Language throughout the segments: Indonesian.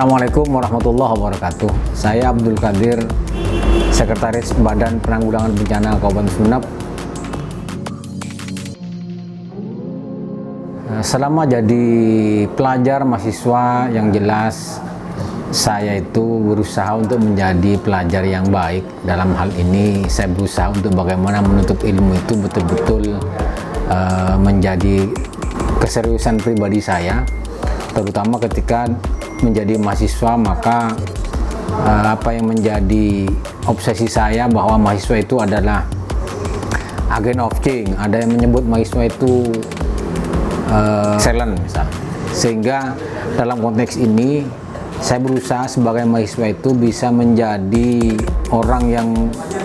Assalamualaikum warahmatullahi wabarakatuh. Saya Abdul Qadir, Sekretaris Badan Penanggulangan Bencana Kabupaten Sumeneb. Selama jadi pelajar mahasiswa, yang jelas saya itu berusaha untuk menjadi pelajar yang baik. Dalam hal ini saya berusaha untuk bagaimana menuntut ilmu itu betul-betul menjadi keseriusan pribadi saya, terutama ketika menjadi mahasiswa. Maka apa yang menjadi obsesi saya bahwa mahasiswa itu adalah agent of change. Ada yang menyebut mahasiswa itu excellent misalnya. Sehingga dalam konteks ini saya berusaha sebagai mahasiswa itu bisa menjadi orang yang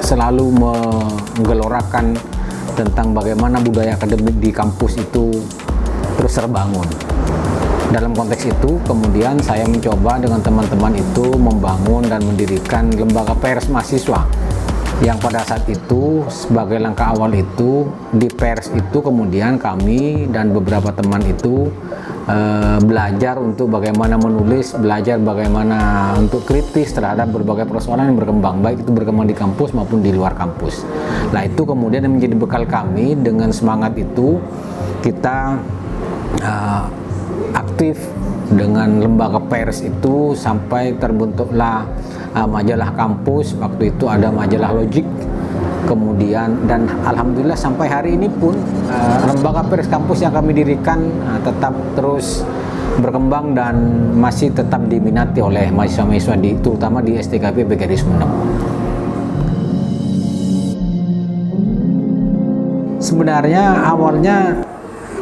selalu menggelorakan tentang bagaimana budaya akademik di kampus itu terus terbangun. Dalam konteks itu kemudian saya mencoba dengan teman-teman itu membangun dan mendirikan lembaga pers mahasiswa, yang pada saat itu sebagai langkah awal itu di pers itu kemudian kami dan beberapa teman itu belajar untuk bagaimana menulis, belajar bagaimana untuk kritis terhadap berbagai persoalan yang berkembang, baik itu berkembang di kampus maupun di luar kampus. Nah, itu kemudian yang menjadi bekal kami. Dengan semangat itu kita aktif dengan lembaga pers itu sampai terbentuklah majalah kampus. Waktu itu ada majalah Logik, kemudian dan alhamdulillah sampai hari ini pun lembaga pers kampus yang kami dirikan tetap terus berkembang dan masih tetap diminati oleh mahasiswa-mahasiswa terutama di STKP PGRI Sumeneb. Sebenarnya awalnya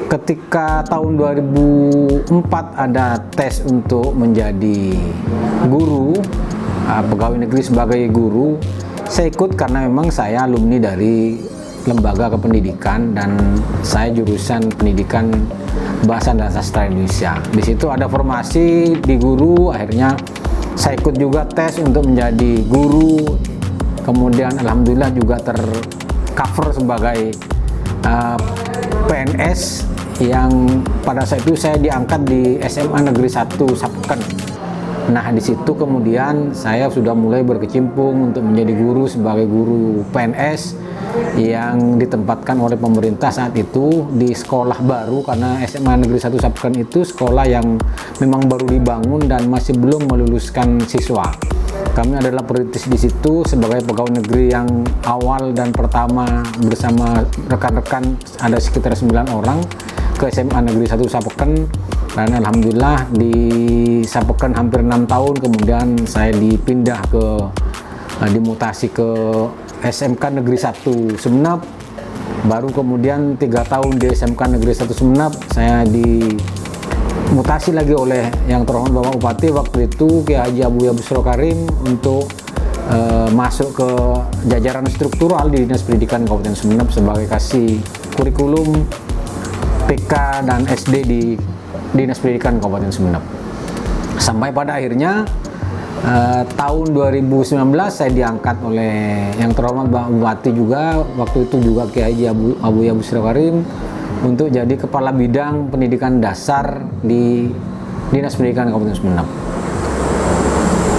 ketika tahun 2004 ada tes untuk menjadi guru, pegawai negeri sebagai guru. Saya ikut karena memang saya alumni dari lembaga kependidikan dan saya jurusan pendidikan bahasa dan sastra Indonesia. Di situ ada formasi di guru, akhirnya saya ikut juga tes untuk menjadi guru. Kemudian alhamdulillah juga tercover sebagai PNS, yang pada saat itu saya diangkat di SMA Negeri 1 Sapeken. Nah, di situ kemudian saya sudah mulai berkecimpung untuk menjadi guru sebagai guru PNS yang ditempatkan oleh pemerintah saat itu di sekolah baru, karena SMA Negeri 1 Sapeken itu sekolah yang memang baru dibangun dan masih belum meluluskan siswa. Kami adalah perintis di situ sebagai pegawai negeri yang awal dan pertama bersama rekan-rekan, ada sekitar 9 orang ke SMA Negeri 1 Sapeken. Dan alhamdulillah di Sapeken hampir 6 tahun, kemudian saya dipindah dimutasi ke SMK Negeri 1 Sumeneb. Baru kemudian 3 tahun di SMK Negeri 1 Sumeneb saya dimutasi lagi oleh yang terhormat Bapak Bupati waktu itu, Kiai Haji Abuya Busro Karim, untuk masuk ke jajaran struktural di Dinas Pendidikan Kabupaten Sumeneb sebagai kasih kurikulum TK dan SD di Dinas Pendidikan Kabupaten Sumeneb. Sampai pada akhirnya tahun 2019 saya diangkat oleh yang terhormat Bapak Bupati juga, waktu itu juga Kiai Haji Abuya Busro Karim, untuk jadi Kepala Bidang Pendidikan Dasar di Dinas Pendidikan Kabupaten Sumeneb.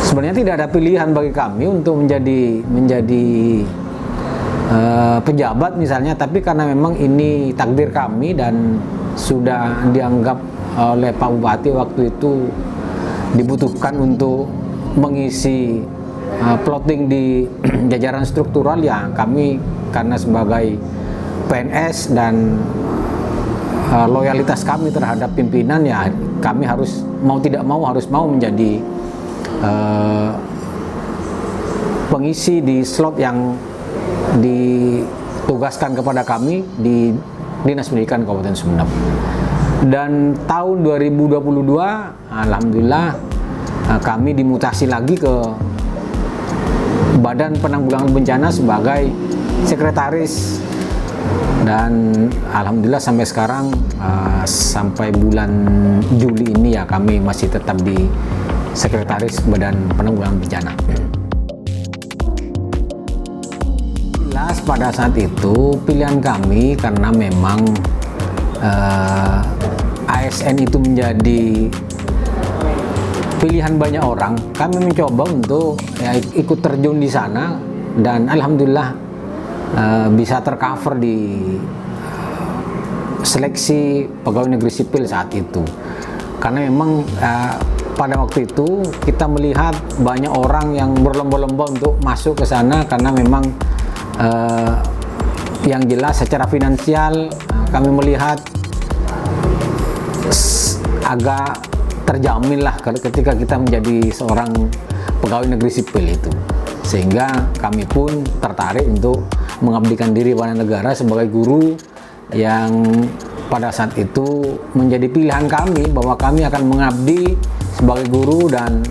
Sebenarnya tidak ada pilihan bagi kami untuk menjadi pejabat misalnya, tapi karena memang ini takdir kami dan sudah dianggap oleh Pak Bupati waktu itu dibutuhkan untuk mengisi plotting di jajaran struktural, ya kami karena sebagai PNS dan loyalitas kami terhadap pimpinan, ya kami harus mau tidak mau harus menjadi pengisi di slot yang ditugaskan kepada kami di Dinas Pendidikan Kabupaten Sumeneb. Dan tahun 2022 alhamdulillah kami dimutasi lagi ke Badan Penanggulangan Bencana sebagai sekretaris, dan alhamdulillah sampai sekarang sampai bulan Juli ini ya kami masih tetap di sekretaris Badan Penanggulangan Bencana. Jelas pada saat itu pilihan kami karena memang ASN itu menjadi pilihan banyak orang, kami mencoba untuk ya, ikut terjun di sana, dan alhamdulillah bisa tercover di seleksi pegawai negeri sipil saat itu. Karena memang pada waktu itu kita melihat banyak orang yang berlomba-lomba untuk masuk ke sana, karena memang yang jelas secara finansial kami melihat agak terjamin lah ketika kita menjadi seorang pegawai negeri sipil itu, sehingga kami pun tertarik untuk mengabdikan diri pada negara sebagai guru, yang pada saat itu menjadi pilihan kami bahwa kami akan mengabdi sebagai guru. Dan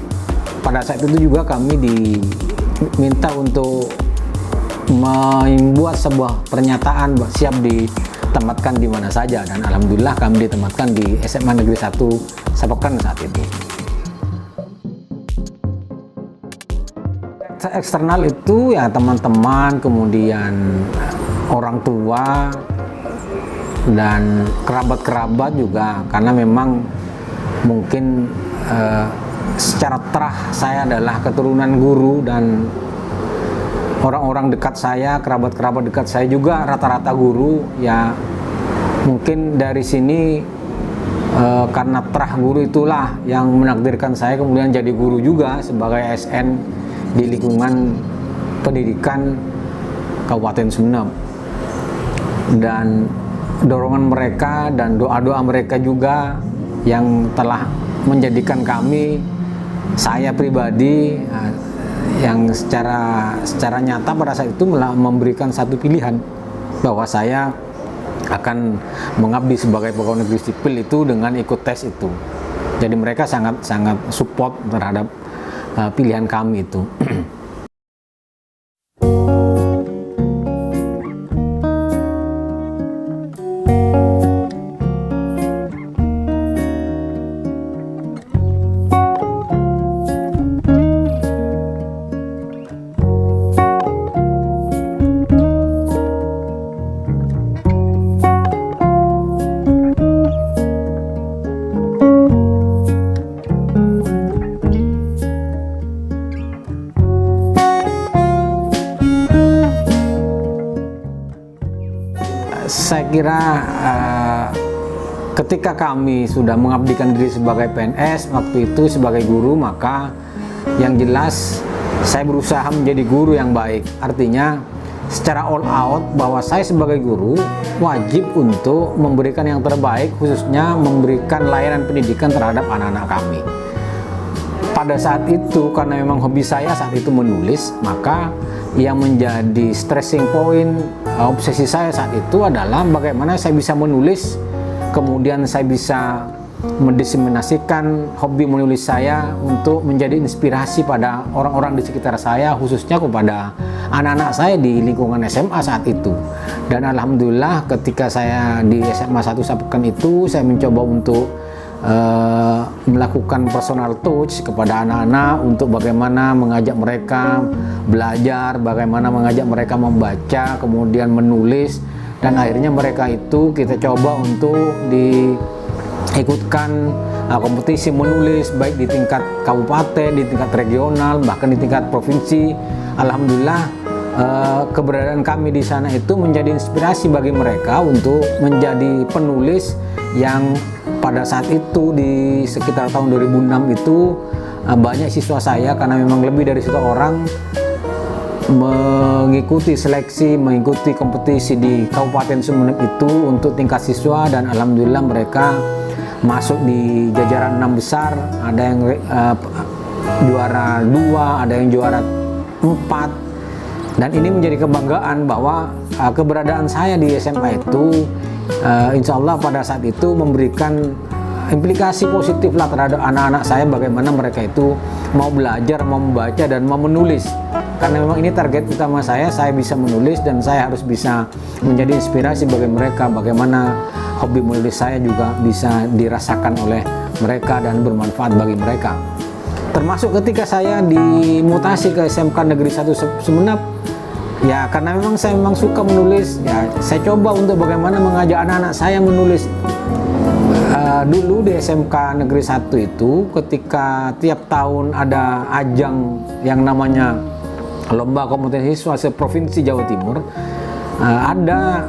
pada saat itu juga kami diminta untuk membuat sebuah pernyataan siap ditempatkan di mana saja, dan alhamdulillah kami ditempatkan di SMA Negeri 1 Sapekan saat itu. Eksternal itu ya teman-teman, kemudian orang tua dan kerabat-kerabat juga, karena memang mungkin secara terah saya adalah keturunan guru, dan orang-orang dekat saya, kerabat-kerabat dekat saya juga rata-rata guru. Ya mungkin dari sini karena terah guru itulah yang menakdirkan saya kemudian jadi guru juga sebagai ASN di lingkungan pendidikan Kabupaten Sumeneb. Dan dorongan mereka dan doa-doa mereka juga yang telah menjadikan kami, saya pribadi, yang secara nyata pada saat itu memberikan satu pilihan bahwa saya akan mengabdi sebagai pegawai negeri sipil itu dengan ikut tes itu. Jadi mereka sangat support terhadap pilihan kami itu. Saya kira ketika kami sudah mengabdikan diri sebagai PNS waktu itu sebagai guru, maka yang jelas saya berusaha menjadi guru yang baik. Artinya secara all out bahwa saya sebagai guru wajib untuk memberikan yang terbaik, khususnya memberikan layanan pendidikan terhadap anak-anak kami. Pada saat itu karena memang hobi saya saat itu menulis, maka yang menjadi stressing point, obsesi saya saat itu adalah bagaimana saya bisa menulis, kemudian saya bisa mendiseminasikan hobi menulis saya untuk menjadi inspirasi pada orang-orang di sekitar saya, khususnya kepada anak-anak saya di lingkungan SMA saat itu. Dan alhamdulillah ketika saya di SMA 1 Sapekan itu, saya mencoba untuk melakukan personal touch kepada anak-anak untuk bagaimana mengajak mereka belajar, bagaimana mengajak mereka membaca, kemudian menulis, dan akhirnya mereka itu kita coba untuk diikutkan kompetisi menulis baik di tingkat kabupaten, di tingkat regional, bahkan di tingkat provinsi. Alhamdulillah keberadaan kami di sana itu menjadi inspirasi bagi mereka untuk menjadi penulis yang pada saat itu di sekitar tahun 2006 itu banyak siswa saya, karena memang lebih dari 1 orang mengikuti seleksi, mengikuti kompetisi di Kabupaten Sumeneb itu untuk tingkat siswa, dan alhamdulillah mereka masuk di jajaran 6 besar. Ada yang juara 2, ada yang juara 4, dan ini menjadi kebanggaan bahwa keberadaan saya di SMA itu insya Allah pada saat itu memberikan implikasi positif lah terhadap anak-anak saya, bagaimana mereka itu mau belajar, mau membaca, dan mau menulis. Karena memang ini target utama saya bisa menulis, dan saya harus bisa menjadi inspirasi bagi mereka, bagaimana hobi menulis saya juga bisa dirasakan oleh mereka dan bermanfaat bagi mereka. Termasuk ketika saya dimutasi ke SMK Negeri 1 Sumeneb, ya karena memang saya suka menulis, ya saya coba untuk bagaimana mengajak anak-anak saya menulis dulu di SMK Negeri 1 itu ketika tiap tahun ada ajang yang namanya lomba kompetisi siswa seprovinsi Jawa Timur, ada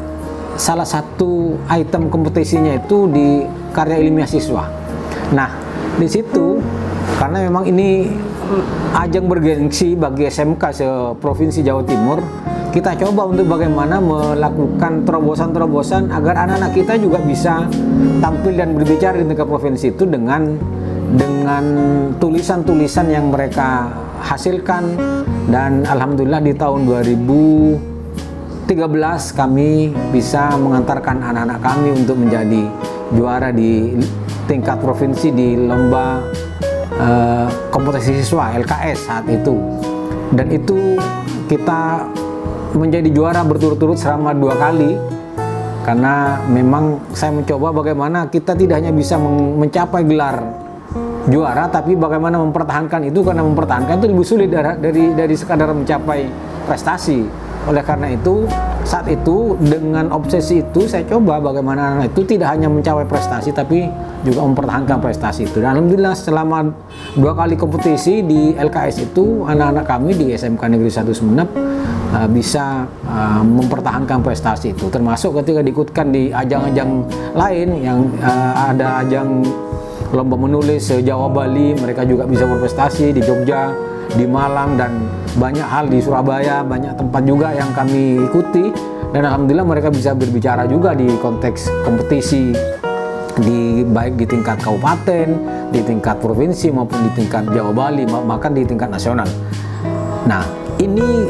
salah satu item kompetisinya itu di karya ilmiah siswa. Nah, di situ karena memang ini ajang bergengsi bagi SMK seprovinsi Jawa Timur, kita coba untuk bagaimana melakukan terobosan-terobosan agar anak-anak kita juga bisa tampil dan berbicara di tingkat provinsi itu dengan tulisan-tulisan yang mereka hasilkan. Dan alhamdulillah di tahun 2013 kami bisa mengantarkan anak-anak kami untuk menjadi juara di tingkat provinsi di lomba kompetisi siswa LKS saat itu. Dan itu kita menjadi juara berturut-turut selama 2 kali, karena memang saya mencoba bagaimana kita tidak hanya bisa mencapai gelar juara, tapi bagaimana mempertahankan itu, karena mempertahankan itu lebih sulit dari sekadar mencapai prestasi. Oleh karena itu saat itu dengan obsesi itu saya coba bagaimana anak itu tidak hanya mencapai prestasi tapi juga mempertahankan prestasi itu. Dan alhamdulillah selama 2 kali kompetisi di LKS itu anak-anak kami di SMK Negeri 1 Sumeneb bisa mempertahankan prestasi itu, termasuk ketika diikutkan di ajang-ajang lain yang ada ajang lomba menulis Jawa Bali, mereka juga bisa berprestasi di Jogja, di Malang, dan banyak hal di Surabaya, banyak tempat juga yang kami ikuti. Dan alhamdulillah mereka bisa berbicara juga di konteks kompetisi baik di tingkat kabupaten, di tingkat provinsi maupun di tingkat Jawa Bali, bahkan di tingkat nasional. Nah, ini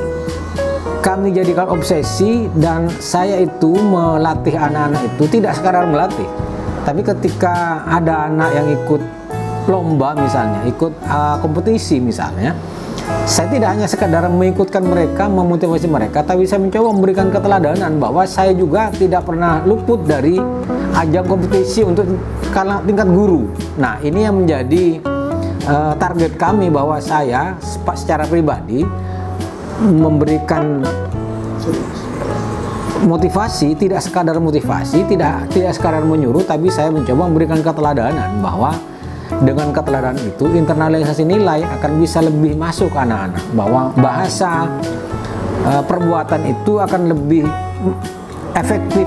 kami jadikan obsesi, dan saya itu melatih anak-anak itu tidak sekadar melatih, tapi ketika ada anak yang ikut lomba misalnya, ikut kompetisi misalnya, saya tidak hanya sekadar mengikutkan mereka, memotivasi mereka, tapi saya mencoba memberikan keteladanan bahwa saya juga tidak pernah luput dari ajang kompetisi untuk tingkat guru. Nah, ini yang menjadi target kami, bahwa saya secara pribadi memberikan motivasi, tidak sekadar motivasi, tidak sekadar menyuruh, tapi saya mencoba memberikan keteladanan, bahwa dengan keteladanan itu internalisasi nilai akan bisa lebih masuk ke anak-anak, bahwa bahasa perbuatan itu akan lebih efektif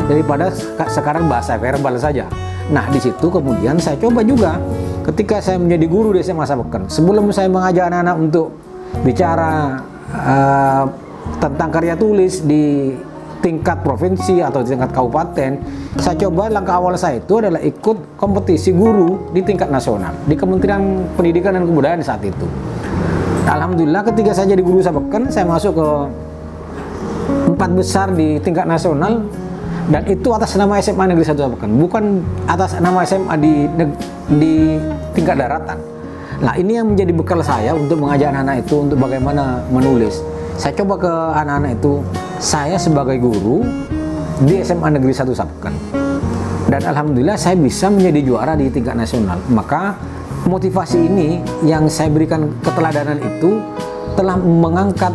daripada sekarang bahasa verbal saja. Nah, di situ kemudian saya coba juga ketika saya menjadi guru di SMA Sapeken, sebelum saya mengajak anak-anak untuk bicara tentang karya tulis di tingkat provinsi atau di tingkat kabupaten, saya coba langkah awal saya itu adalah ikut kompetisi guru di tingkat nasional di Kementerian Pendidikan dan Kebudayaan saat itu. Alhamdulillah ketika saya jadi guru Sapeken, saya masuk ke 4 besar di tingkat nasional, dan itu atas nama SMA Negeri 1 Sapeken, bukan atas nama SMA di tingkat daratan. Nah, ini yang menjadi bekal saya untuk mengajak anak-anak itu untuk bagaimana menulis. Saya coba ke anak-anak itu, saya sebagai guru di SMA Negeri 1 Sapeken, dan alhamdulillah saya bisa menjadi juara di tingkat nasional. Maka motivasi ini yang saya berikan keteladanan itu telah mengangkat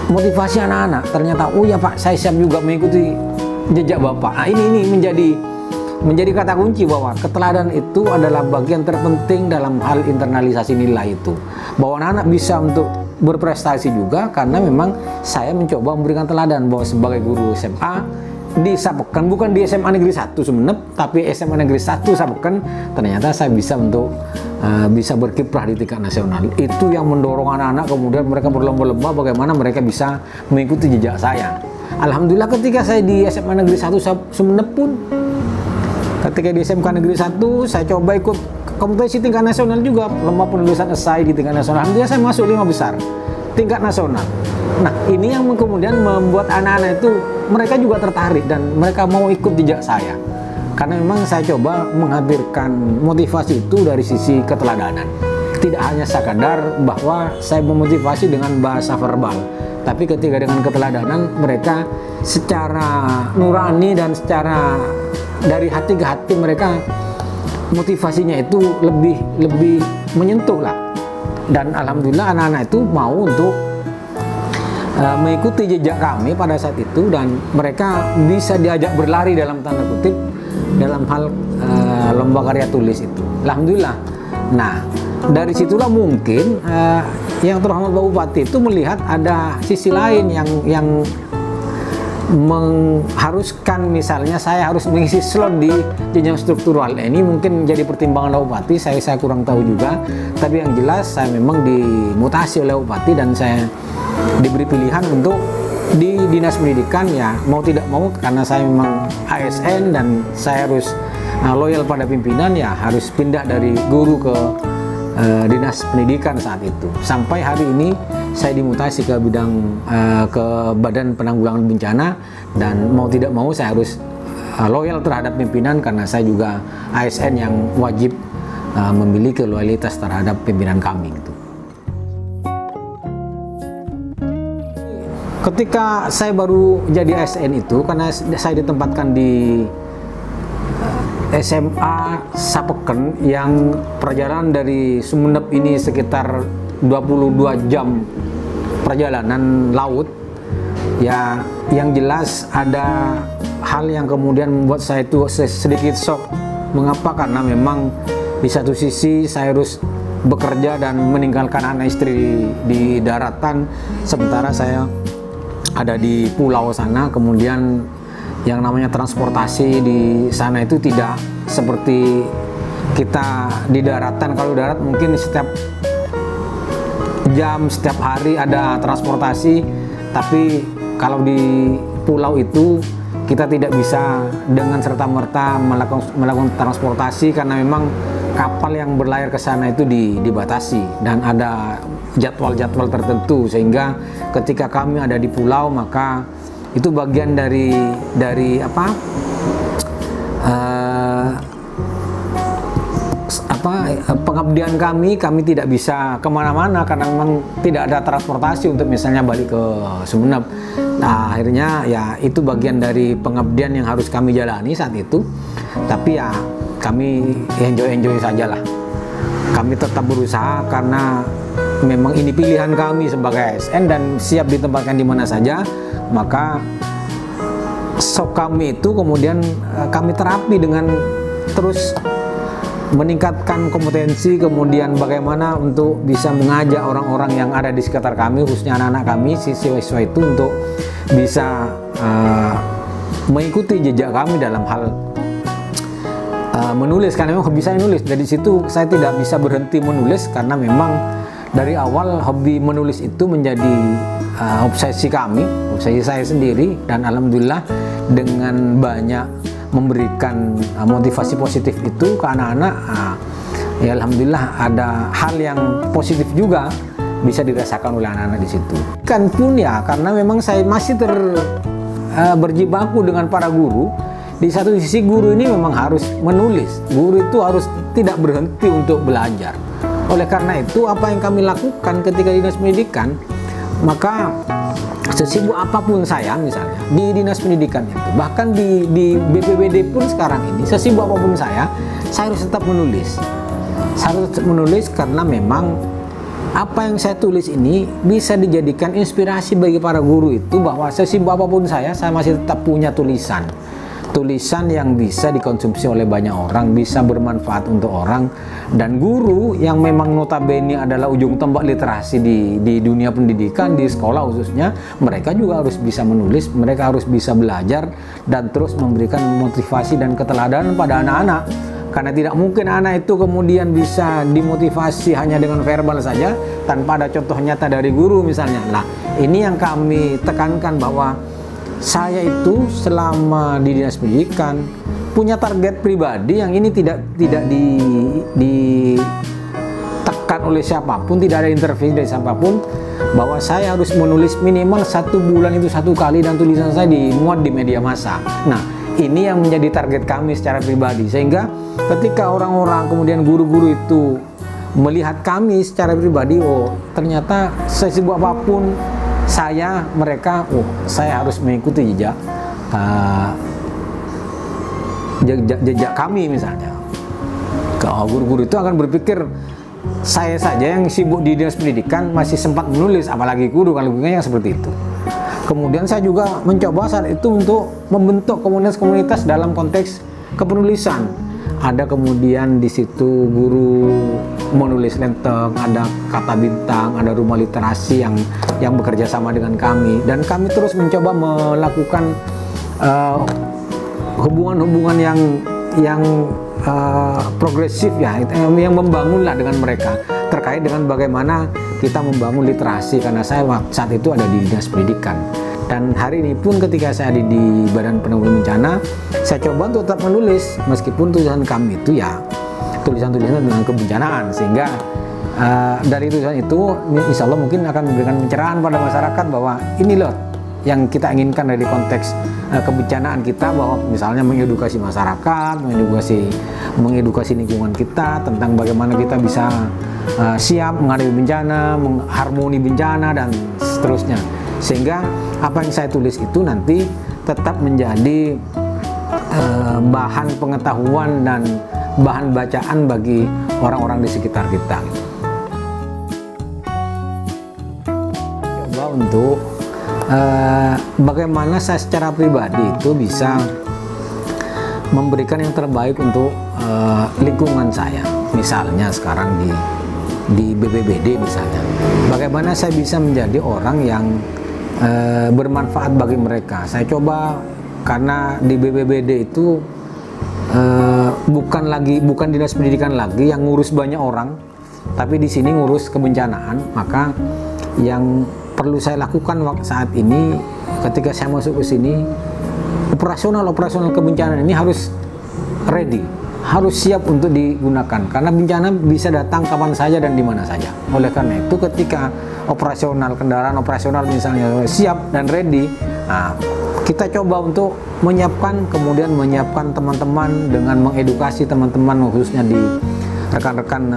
motivasi anak-anak. Ternyata, oh ya Pak, saya siap juga mengikuti jejak Bapak. Nah, ini menjadi kata kunci bahwa keteladanan itu adalah bagian terpenting dalam hal internalisasi nilai itu. Bahwa anak-anak bisa untuk berprestasi juga karena memang saya mencoba memberikan teladan, bahwa sebagai guru SMA di Sapeken, bukan di SMA Negeri 1 Sumeneb, tapi SMA Negeri 1 Sapeken, ternyata saya bisa untuk bisa berkiprah di tingkat nasional. Itu yang mendorong anak-anak, kemudian mereka berlomba-lomba bagaimana mereka bisa mengikuti jejak saya. Alhamdulillah ketika saya di SMA Negeri 1 Sumeneb pun, ketika di SMK Negeri 1 saya coba ikut kompetisi tingkat nasional juga, lomba penulisan esai di tingkat nasional. Alhamdulillah saya masuk 5 besar tingkat nasional. Nah, ini yang kemudian membuat anak-anak itu mereka juga tertarik dan mereka mau ikut jejak saya, karena memang saya coba menghadirkan motivasi itu dari sisi keteladanan. Tidak hanya sekadar bahwa saya memotivasi dengan bahasa verbal, tapi ketika dengan keteladanan mereka secara nurani dan secara dari hati ke hati, mereka motivasinya itu lebih menyentuh lah. Dan alhamdulillah anak-anak itu mau untuk mengikuti jejak kami pada saat itu, dan mereka bisa diajak berlari dalam tanda kutip dalam hal lomba karya tulis itu. Alhamdulillah. Nah, dari situlah mungkin yang terhormat Pak Bupati itu melihat ada sisi lain yang mengharuskan, misalnya saya harus mengisi slot di jenjang struktural. Ini mungkin jadi pertimbangan Pak Bupati, saya kurang tahu juga. Tapi yang jelas saya memang dimutasi oleh Pak Bupati dan saya diberi pilihan untuk di Dinas Pendidikan, ya mau tidak mau karena saya memang ASN dan saya harus loyal pada pimpinan, ya harus pindah dari guru ke Dinas Pendidikan saat itu. Sampai hari ini saya dimutasi ke bidang ke Badan Penanggulangan Bencana, dan mau tidak mau saya harus loyal terhadap pimpinan karena saya juga ASN yang wajib memiliki loyalitas terhadap pimpinan kami gitu. Ketika saya baru jadi ASN itu, karena saya ditempatkan di SMA Sapeken yang perjalanan dari Sumeneb ini sekitar 22 jam perjalanan laut, ya yang jelas ada hal yang kemudian membuat saya itu sedikit shock. Mengapa? Karena memang di satu sisi saya harus bekerja dan meninggalkan anak istri di daratan, sementara saya ada di pulau sana. Kemudian yang namanya transportasi di sana itu tidak seperti kita di daratan. Kalau darat mungkin setiap jam, setiap hari ada transportasi, tapi kalau di pulau itu kita tidak bisa dengan serta-merta melakukan transportasi karena memang kapal yang berlayar ke sana itu dibatasi dan ada jadwal-jadwal tertentu, sehingga ketika kami ada di pulau maka itu bagian dari pengabdian kami tidak bisa kemana-mana karena memang tidak ada transportasi untuk misalnya balik ke Sumeneb. Nah, akhirnya ya itu bagian dari pengabdian yang harus kami jalani saat itu. Tapi ya kami enjoy sajalah. Kami tetap berusaha karena memang ini pilihan kami sebagai ASN dan siap ditempatkan di mana saja. Maka sok kami itu kemudian kami terapi dengan terus meningkatkan kompetensi, kemudian bagaimana untuk bisa mengajak orang-orang yang ada di sekitar kami, khususnya anak-anak kami, siswa-siswa itu untuk bisa mengikuti jejak kami dalam hal menulis, karena memang hobi saya menulis. Dari situ saya tidak bisa berhenti menulis karena memang dari awal hobi menulis itu menjadi obsesi kami, obsesi saya sendiri, dan alhamdulillah dengan banyak memberikan motivasi positif itu ke anak-anak, ya alhamdulillah ada hal yang positif juga bisa dirasakan oleh anak-anak di situ. Kan pun ya karena memang saya masih berjibaku dengan para guru. Di satu sisi guru ini memang harus menulis, guru itu harus tidak berhenti untuk belajar. Oleh karena itu apa yang kami lakukan ketika di Dinas Pendidikan, maka sesibuk apapun saya misalnya di Dinas Pendidikan itu, bahkan di BPBD pun sekarang ini, sesibuk apapun saya harus tetap menulis. Saya harus tetap menulis karena memang apa yang saya tulis ini bisa dijadikan inspirasi bagi para guru itu, bahwa sesibuk apapun saya masih tetap punya tulisan yang bisa dikonsumsi oleh banyak orang, bisa bermanfaat untuk orang. Dan guru yang memang notabene adalah ujung tombak literasi di dunia pendidikan, di sekolah khususnya, mereka juga harus bisa menulis, mereka harus bisa belajar dan terus memberikan motivasi dan keteladanan pada anak-anak. Karena tidak mungkin anak itu kemudian bisa dimotivasi hanya dengan verbal saja tanpa ada contoh nyata dari guru misalnya. Nah, ini yang kami tekankan, bahwa saya itu selama di Dinas Pendidikan punya target pribadi yang ini tidak ditekan oleh siapapun, tidak ada intervensi dari siapapun, bahwa saya harus menulis minimal 1 bulan itu 1 kali dan tulisan saya dimuat di media massa. Nah, ini yang menjadi target kami secara pribadi, sehingga ketika orang-orang kemudian guru-guru itu melihat kami secara pribadi, oh ternyata sesibuk apapun mereka saya harus mengikuti jejak kami misalnya. Guru-guru itu akan berpikir saya saja yang sibuk di Dinas Pendidikan masih sempat menulis, apalagi guru, kalau gurunya yang seperti itu. Kemudian saya juga mencoba saat itu untuk membentuk komunitas-komunitas dalam konteks kepenulisan. Ada kemudian di situ guru menulis lenteng, ada kata bintang, ada rumah literasi yang bekerja sama dengan kami, dan kami terus mencoba melakukan hubungan-hubungan yang progresif ya, yang membangunlah dengan mereka terkait dengan bagaimana kita membangun literasi, karena saya saat itu ada di dinas pendidikan. Dan hari ini pun ketika saya ada di Badan Penanggulangan Bencana, saya coba untuk tetap menulis meskipun tulisan kami itu ya tulisan-tulisan tentang kebencanaan, sehingga dari tulisan itu insya Allah mungkin akan memberikan pencerahan pada masyarakat bahwa ini loh yang kita inginkan dari konteks kebencanaan kita, bahwa misalnya mengedukasi masyarakat, mengedukasi lingkungan kita tentang bagaimana kita bisa siap menghadapi bencana, mengharmoni bencana dan seterusnya, sehingga apa yang saya tulis itu nanti tetap menjadi bahan pengetahuan dan bahan bacaan bagi orang-orang di sekitar kita. Coba untuk bagaimana saya secara pribadi itu bisa memberikan yang terbaik untuk lingkungan saya. Misalnya sekarang di BPBD misalnya, bagaimana saya bisa menjadi orang yang bermanfaat bagi mereka. Saya coba, karena di BPBD itu bukan dinas pendidikan lagi yang ngurus banyak orang, tapi di sini ngurus kebencanaan. Maka yang perlu saya lakukan saat ini ketika saya masuk ke sini, operasional kebencanaan ini harus ready, harus siap untuk digunakan, karena bencana bisa datang kapan saja dan di mana saja. Oleh karena itu ketika kendaraan operasional misalnya siap dan ready, nah, kita coba untuk menyiapkan teman-teman dengan mengedukasi teman-teman, khususnya di rekan-rekan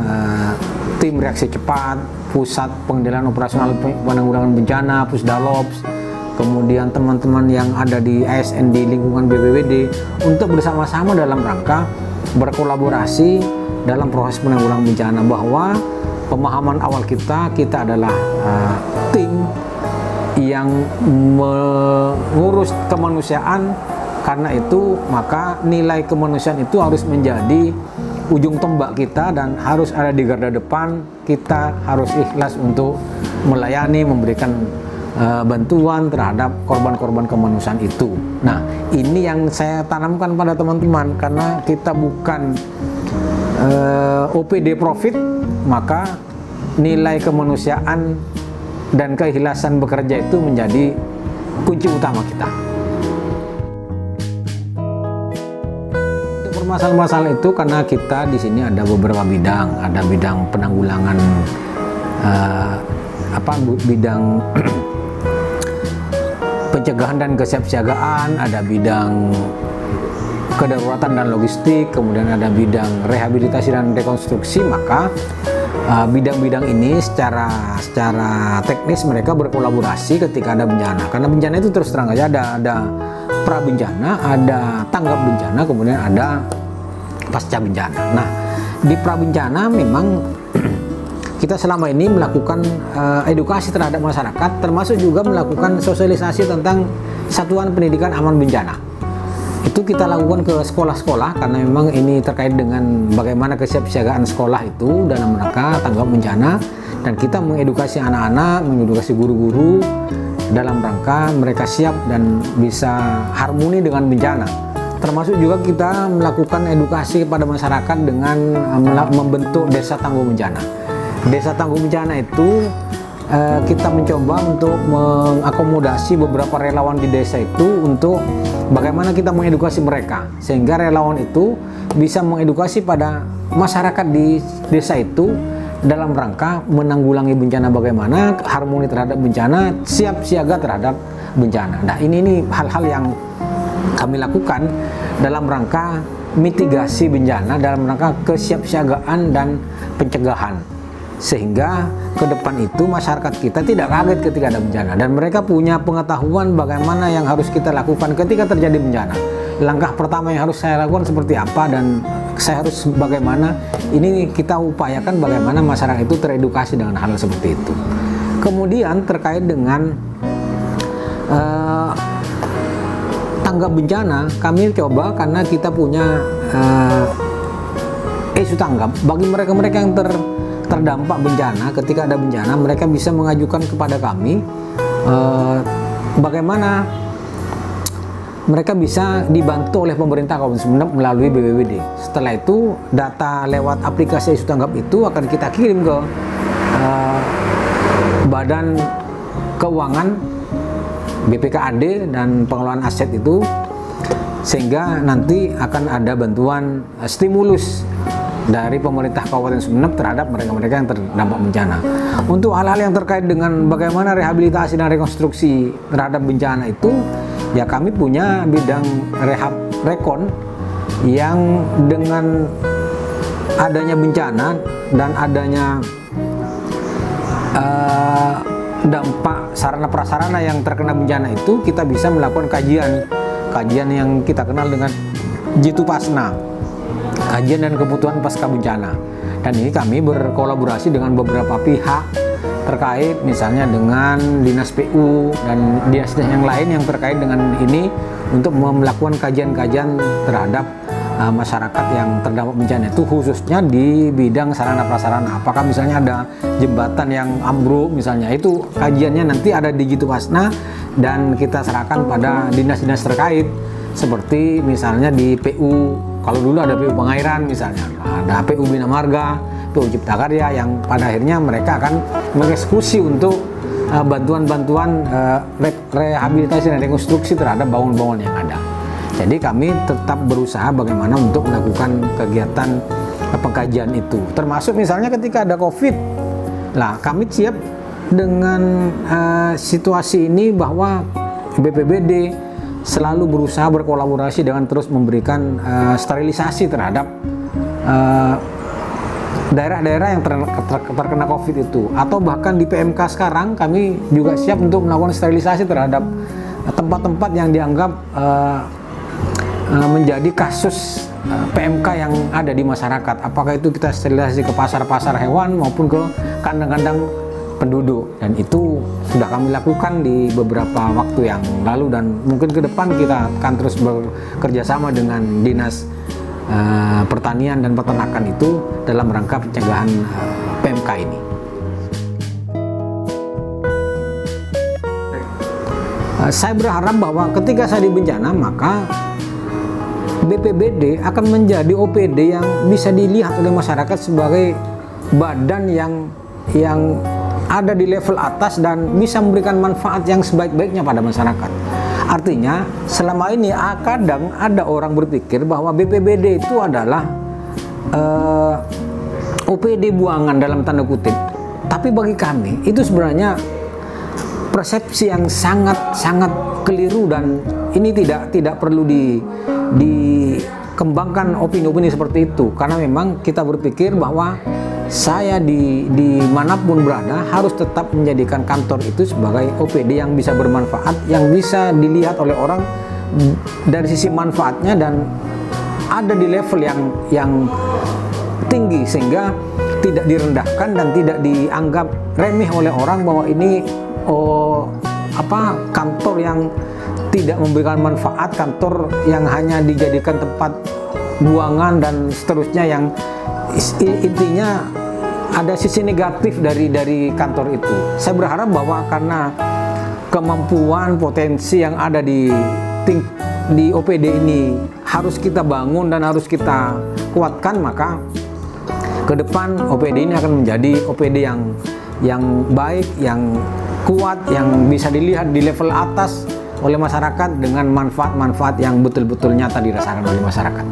tim reaksi cepat, pusat pengendalian operasional penanggulangan bencana, Pusdalops, kemudian teman-teman yang ada di ASN di lingkungan BPBD, untuk bersama-sama dalam rangka berkolaborasi dalam proses penanggulangan bencana, bahwa pemahaman awal kita adalah tim yang mengurus kemanusiaan. Karena itu maka nilai kemanusiaan itu harus menjadi ujung tombak kita dan harus ada di garda depan. Kita harus ikhlas untuk melayani, memberikan bantuan terhadap korban-korban kemanusiaan itu. Nah, ini yang saya tanamkan pada teman-teman, karena kita bukan OPD profit, maka nilai kemanusiaan dan keikhlasan bekerja itu menjadi kunci utama kita. Untuk permasalahan-permasalahan itu, karena kita di sini ada beberapa bidang, ada bidang penanggulangan bidang pencegahan dan kesiapsiagaan, ada bidang kedaruratan dan logistik, kemudian ada bidang rehabilitasi dan rekonstruksi. Maka bidang-bidang ini secara teknis mereka berkolaborasi ketika ada bencana, karena bencana itu terus terang aja ada pra bencana, ada tanggap bencana, kemudian ada pasca bencana. Nah, di pra bencana memang kita selama ini melakukan edukasi terhadap masyarakat, termasuk juga melakukan sosialisasi tentang satuan pendidikan aman bencana. Itu kita lakukan ke sekolah-sekolah, karena memang ini terkait dengan bagaimana kesiapsiagaan sekolah itu dalam rangka tanggap bencana, dan kita mengedukasi anak-anak, mengedukasi guru-guru dalam rangka mereka siap dan bisa harmoni dengan bencana. Termasuk juga kita melakukan edukasi kepada masyarakat dengan membentuk desa tangguh bencana. Desa tangguh bencana itu kita mencoba untuk mengakomodasi beberapa relawan di desa itu untuk bagaimana kita mengedukasi mereka, sehingga relawan itu bisa mengedukasi pada masyarakat di desa itu dalam rangka menanggulangi bencana, bagaimana harmoni terhadap bencana, siap siaga terhadap bencana. Nah, ini hal-hal yang kami lakukan dalam rangka mitigasi bencana, dalam rangka kesiapsiagaan dan pencegahan, sehingga ke depan itu masyarakat kita tidak kaget ketika ada bencana, dan mereka punya pengetahuan bagaimana yang harus kita lakukan ketika terjadi bencana. Langkah pertama yang harus saya lakukan seperti apa, dan saya harus bagaimana. Ini kita upayakan bagaimana masyarakat itu teredukasi dengan hal seperti itu. Kemudian terkait dengan tanggap bencana kami coba, karena kita punya isu tanggap bagi mereka-mereka yang terdampak bencana. Ketika ada bencana, mereka bisa mengajukan kepada kami bagaimana mereka bisa dibantu oleh pemerintah Kabupaten Sumeneb melalui BPBD. Setelah itu, data lewat aplikasi isu tanggap itu akan kita kirim ke Badan Keuangan BPKAD dan pengelolaan aset itu, sehingga nanti akan ada bantuan stimulus dari pemerintah Kabupaten Sumeneb terhadap mereka-mereka yang terdampak bencana. Untuk hal-hal yang terkait dengan bagaimana rehabilitasi dan rekonstruksi terhadap bencana itu, ya kami punya bidang rehab rekon yang dengan adanya bencana dan adanya dampak sarana prasarana yang terkena bencana itu, kita bisa melakukan kajian yang kita kenal dengan Jitupasna, kajian dan kebutuhan pasca bencana. Dan ini kami berkolaborasi dengan beberapa pihak terkait, misalnya dengan Dinas PU dan dinas-dinas yang lain yang terkait dengan ini, untuk melakukan kajian-kajian terhadap masyarakat yang terdampak bencana itu, khususnya di bidang sarana prasarana. Apakah misalnya ada jembatan yang ambruk misalnya, itu kajiannya nanti ada di Jitupasna dan kita serahkan pada dinas-dinas terkait, seperti misalnya di PU, kalau dulu ada PU Pengairan misalnya, ada PU Bina Marga, PU Cipta Karya, yang pada akhirnya mereka akan mengeksekusi untuk bantuan-bantuan rehabilitasi dan rekonstruksi terhadap bangunan-bangunan yang ada. Jadi kami tetap berusaha bagaimana untuk melakukan kegiatan pengkajian itu, termasuk misalnya ketika ada COVID. Nah, kami siap dengan situasi ini, bahwa BPBD selalu berusaha berkolaborasi dengan terus memberikan sterilisasi terhadap daerah-daerah yang terkena COVID itu, atau bahkan di PMK sekarang kami juga siap untuk melakukan sterilisasi terhadap tempat-tempat yang dianggap menjadi kasus PMK yang ada di masyarakat. Apakah itu kita sterilisasi ke pasar-pasar hewan maupun ke kandang-kandang penduduk, dan itu sudah kami lakukan di beberapa waktu yang lalu, dan mungkin ke depan kita akan terus bekerja sama dengan Dinas Pertanian dan Peternakan itu dalam rangka pencegahan PMK ini. Saya berharap bahwa ketika saya di bencana, maka BPBD akan menjadi OPD yang bisa dilihat oleh masyarakat sebagai badan yang ada di level atas dan bisa memberikan manfaat yang sebaik-baiknya pada masyarakat. Artinya, selama ini kadang ada orang berpikir bahwa BPBD itu adalah OPD buangan dalam tanda kutip. Tapi bagi kami itu sebenarnya persepsi yang sangat keliru, dan ini tidak perlu dikembangkan opini-opini seperti itu, karena memang kita berpikir bahwa saya di manapun berada harus tetap menjadikan kantor itu sebagai OPD yang bisa bermanfaat, yang bisa dilihat oleh orang dari sisi manfaatnya dan ada di level yang tinggi, sehingga tidak direndahkan dan tidak dianggap remeh oleh orang bahwa ini kantor yang tidak memberikan manfaat, kantor yang hanya dijadikan tempat buangan dan seterusnya, yang intinya ada sisi negatif dari kantor itu. Saya berharap bahwa karena kemampuan potensi yang ada di OPD ini harus kita bangun dan harus kita kuatkan, maka ke depan OPD ini akan menjadi OPD yang baik, yang kuat, yang bisa dilihat di level atas oleh masyarakat dengan manfaat-manfaat yang betul-betul nyata dirasakan oleh masyarakat.